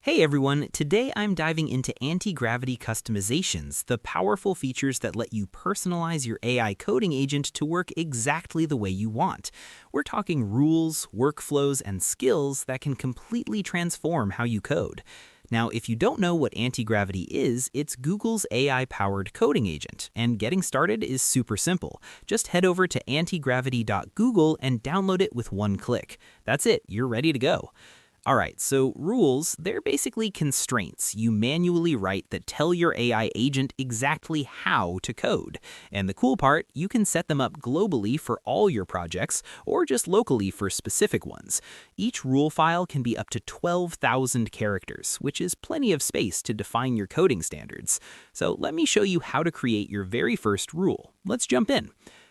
Hey everyone, today I'm diving into anti-gravity customizations, the powerful features that let you personalize your AI coding agent to work exactly the way you want. We're talking rules, workflows, and skills that can completely transform how you code. Now, if you don't know what anti-gravity is, it's Google's AI-powered coding agent, and getting started is super simple. Just head over to antigravity.google and download it with one click. That's it, you're ready to go. Alright, so rules, they're basically constraints you manually write that tell your AI agent exactly how to code. And the cool part, you can set them up globally for all your projects, or just locally for specific ones. Each rule file can be up to 12,000 characters, which is plenty of space to define your coding standards. So let me show you how to create your very first rule. Let's jump in.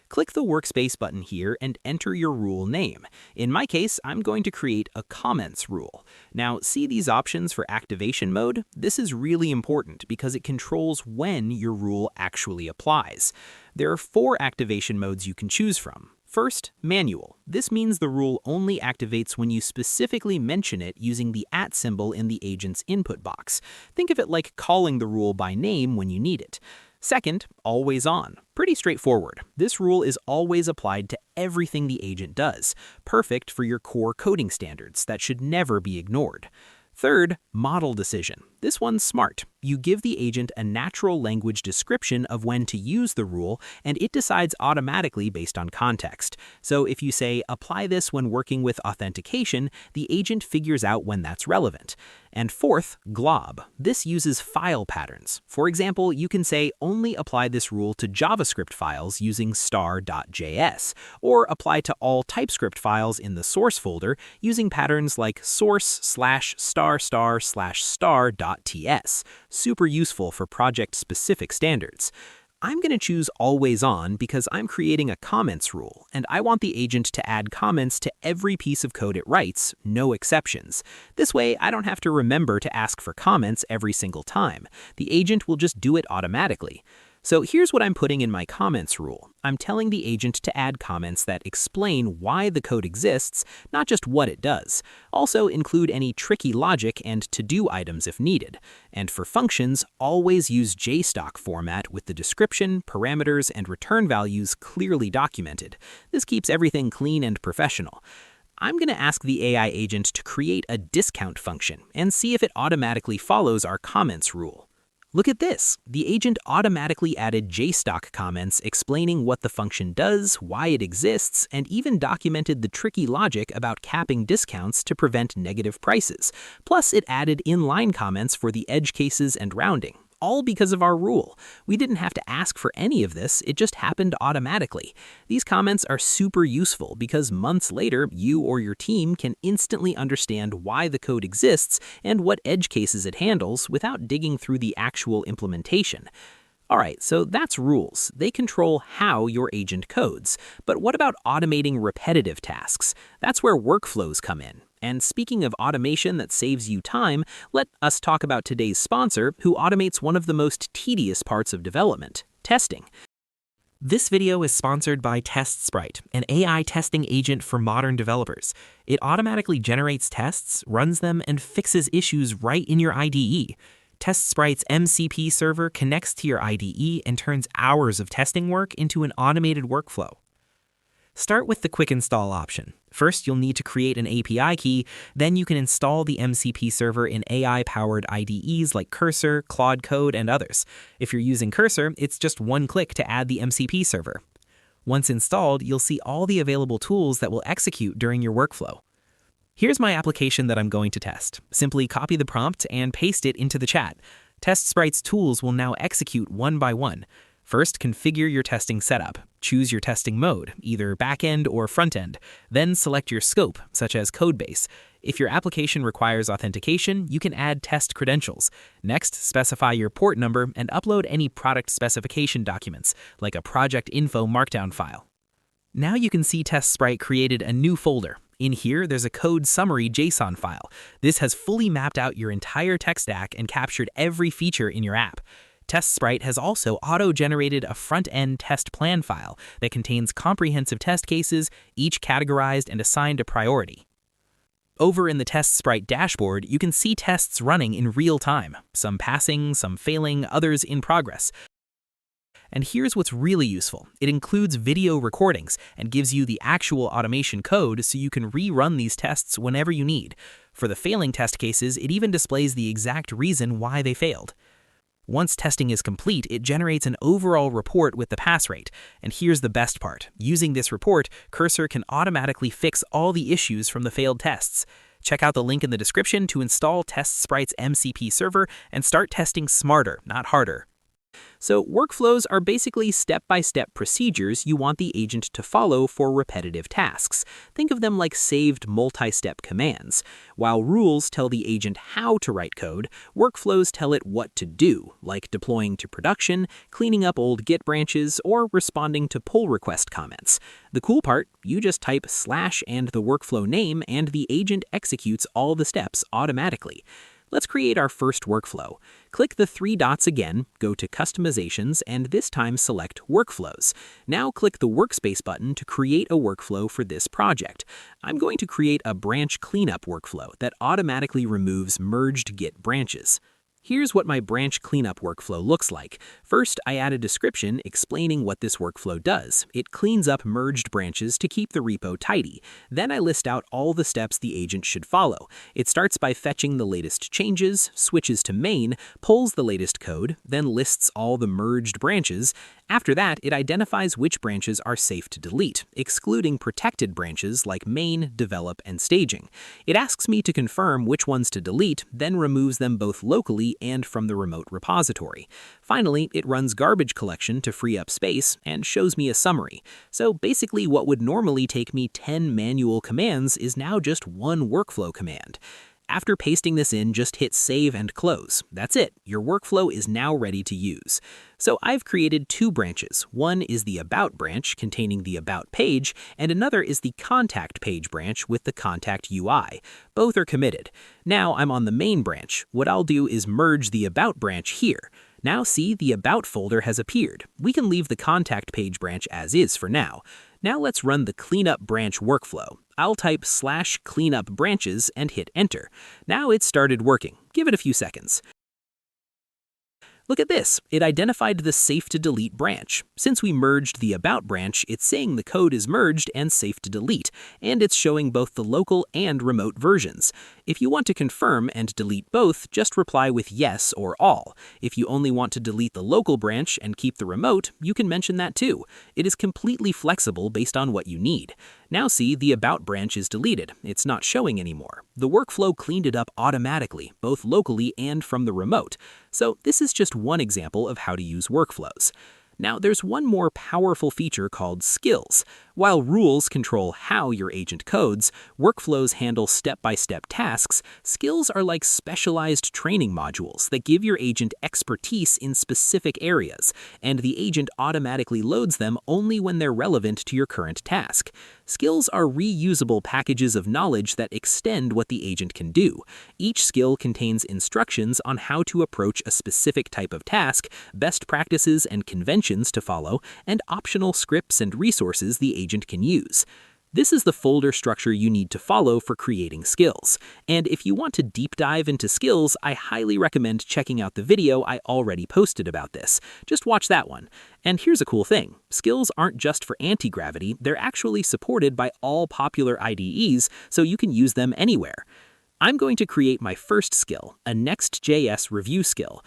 Click the Workspace button here and enter your rule name. In my case, I'm going to create a comments rule. Now, see these options for activation mode? This is really important because it controls when your rule actually applies. There are 4 activation modes you can choose from. First, manual. This means the rule only activates when you specifically mention it using the @ symbol in the agent's input box. Think of it like calling the rule by name when you need it. Second, always on. Pretty straightforward. This rule is always applied to everything the agent does. Perfect for your core coding standards that should never be ignored. Third, model decision. This one's smart. You give the agent a natural language description of when to use the rule, and it decides automatically based on context. So if you say, apply this when working with authentication, the agent figures out when that's relevant. And fourth, glob. This uses file patterns. For example, you can say, only apply this rule to JavaScript files using star.js, or apply to all TypeScript files in the source folder using patterns like source/*****star.ts. Super useful for project-specific standards. I'm going to choose Always On because I'm creating a comments rule, and I want the agent to add comments to every piece of code it writes, no exceptions. This way, I don't have to remember to ask for comments every single time. The agent will just do it automatically. So here's what I'm putting in my comments rule. I'm telling the agent to add comments that explain why the code exists, not just what it does. Also include any tricky logic and to-do items if needed. And for functions, always use JSON format with the description, parameters, and return values clearly documented. This keeps everything clean and professional. I'm going to ask the AI agent to create a discount function and see if it automatically follows our comments rule. Look at this. The agent automatically added JSON comments explaining what the function does, why it exists, and even documented the tricky logic about capping discounts to prevent negative prices. Plus, it added inline comments for the edge cases and rounding. All because of our rule. We didn't have to ask for any of this, it just happened automatically. These comments are super useful because months later, you or your team can instantly understand why the code exists and what edge cases it handles without digging through the actual implementation. Alright, so that's rules. They control how your agent codes. But what about automating repetitive tasks? That's where workflows come in. And speaking of automation that saves you time, let us talk about today's sponsor, who automates one of the most tedious parts of development, testing. This video is sponsored by TestSprite, an AI testing agent for modern developers. It automatically generates tests, runs them, and fixes issues right in your IDE. TestSprite's MCP server connects to your IDE and turns hours of testing work into an automated workflow. Start with the quick install option. First, you'll need to create an API key, then you can install the MCP server in AI-powered IDEs like Cursor, Claude Code, and others. If you're using Cursor, it's just one click to add the MCP server. Once installed, you'll see all the available tools that will execute during your workflow. Here's my application that I'm going to test. Simply copy the prompt and paste it into the chat. TestSprite's tools will now execute one by one. First, configure your testing setup. Choose your testing mode, either backend or frontend. Then select your scope, such as codebase. If your application requires authentication, you can add test credentials. Next, specify your port number and upload any product specification documents, like a project info markdown file. Now you can see TestSprite created a new folder. In here, there's a code summary JSON file. This has fully mapped out your entire tech stack and captured every feature in your app. TestSprite has also auto-generated a front-end test plan file that contains comprehensive test cases, each categorized and assigned a priority. Over in the TestSprite dashboard, you can see tests running in real time, some passing, some failing, others in progress. And here's what's really useful. It includes video recordings and gives you the actual automation code so you can rerun these tests whenever you need. For the failing test cases, it even displays the exact reason why they failed. Once testing is complete, it generates an overall report with the pass rate. And here's the best part. Using this report, Cursor can automatically fix all the issues from the failed tests. Check out the link in the description to install TestSprite's MCP server and start testing smarter, not harder. So workflows are basically step-by-step procedures you want the agent to follow for repetitive tasks. Think of them like saved multi-step commands. While rules tell the agent how to write code, workflows tell it what to do, like deploying to production, cleaning up old Git branches, or responding to pull request comments. The cool part, you just type / and the workflow name and the agent executes all the steps automatically. Let's create our first workflow. Click the 3 dots again, go to Customizations, and this time select Workflows. Now click the Workspace button to create a workflow for this project. I'm going to create a branch cleanup workflow that automatically removes merged Git branches. Here's what my branch cleanup workflow looks like. First, I add a description explaining what this workflow does. It cleans up merged branches to keep the repo tidy. Then I list out all the steps the agent should follow. It starts by fetching the latest changes, switches to main, pulls the latest code, then lists all the merged branches. After that, it identifies which branches are safe to delete, excluding protected branches like main, develop, and staging. It asks me to confirm which ones to delete, then removes them both locally and from the remote repository. Finally, it runs garbage collection to free up space and shows me a summary. So basically what would normally take me 10 manual commands is now just one workflow command. After pasting this in, just hit Save and Close. That's it. Your workflow is now ready to use. So I've created 2 branches. One is the About branch containing the About page, and another is the Contact page branch with the Contact UI. Both are committed. Now I'm on the main branch. What I'll do is merge the About branch here. Now see, the About folder has appeared. We can leave the Contact page branch as is for now. Now let's run the Cleanup branch workflow. I'll type /cleanup branches and hit Enter. Now it's started working. Give it a few seconds. Look at this, it identified the safe to delete branch. Since we merged the About branch, it's saying the code is merged and safe to delete, and it's showing both the local and remote versions. If you want to confirm and delete both, just reply with yes or all. If you only want to delete the local branch and keep the remote, you can mention that too. It is completely flexible based on what you need. Now see, the About branch is deleted. It's not showing anymore. The workflow cleaned it up automatically, both locally and from the remote. So this is just one example of how to use workflows. Now there's one more powerful feature called skills. While rules control how your agent codes, workflows handle step-by-step tasks, skills are like specialized training modules that give your agent expertise in specific areas, and the agent automatically loads them only when they're relevant to your current task. Skills are reusable packages of knowledge that extend what the agent can do. Each skill contains instructions on how to approach a specific type of task, best practices and conventions to follow, and optional scripts and resources the agent can use. This is the folder structure you need to follow for creating skills. And if you want to deep dive into skills, I highly recommend checking out the video I already posted about this. Just watch that one. And here's a cool thing. Skills aren't just for Antigravity, they're actually supported by all popular IDEs, so you can use them anywhere. I'm going to create my first skill, a Next.js review skill.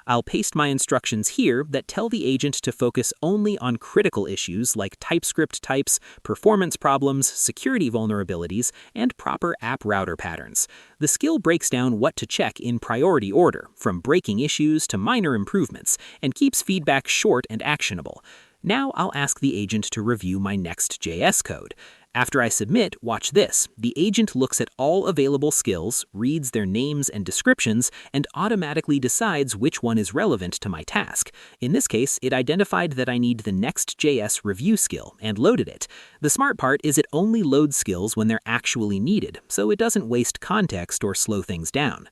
I'll paste my instructions here that tell the agent to focus only on critical issues like TypeScript types, performance problems, security vulnerabilities, and proper app router patterns. The skill breaks down what to check in priority order, from breaking issues to minor improvements, and keeps feedback short and actionable. Now I'll ask the agent to review my Next.js code. After I submit, watch this. The agent looks at all available skills, reads their names and descriptions, and automatically decides which one is relevant to my task. In this case, it identified that I need the Next.js review skill and loaded it. The smart part is it only loads skills when they're actually needed, so it doesn't waste context or slow things down.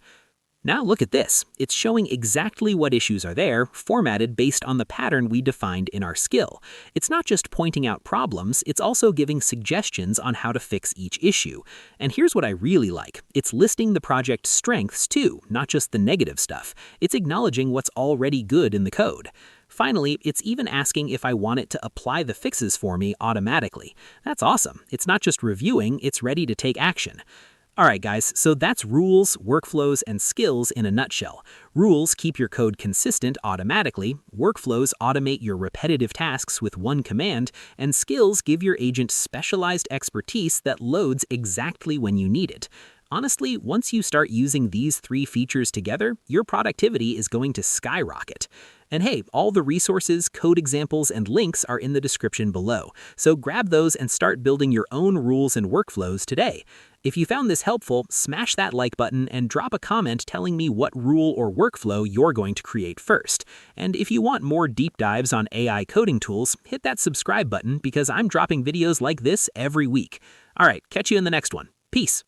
Now look at this. It's showing exactly what issues are there, formatted based on the pattern we defined in our skill. It's not just pointing out problems, it's also giving suggestions on how to fix each issue. And here's what I really like. It's listing the project's strengths too, not just the negative stuff. It's acknowledging what's already good in the code. Finally, it's even asking if I want it to apply the fixes for me automatically. That's awesome. It's not just reviewing, it's ready to take action. Alright guys, so that's rules, workflows, and skills in a nutshell. Rules keep your code consistent automatically, workflows automate your repetitive tasks with one command, and skills give your agent specialized expertise that loads exactly when you need it. Honestly, once you start using these three features together, your productivity is going to skyrocket. And hey, all the resources, code examples, and links are in the description below, so grab those and start building your own rules and workflows today. If you found this helpful, smash that like button and drop a comment telling me what rule or workflow you're going to create first. And if you want more deep dives on AI coding tools, hit that subscribe button because I'm dropping videos like this every week. Alright, catch you in the next one. Peace.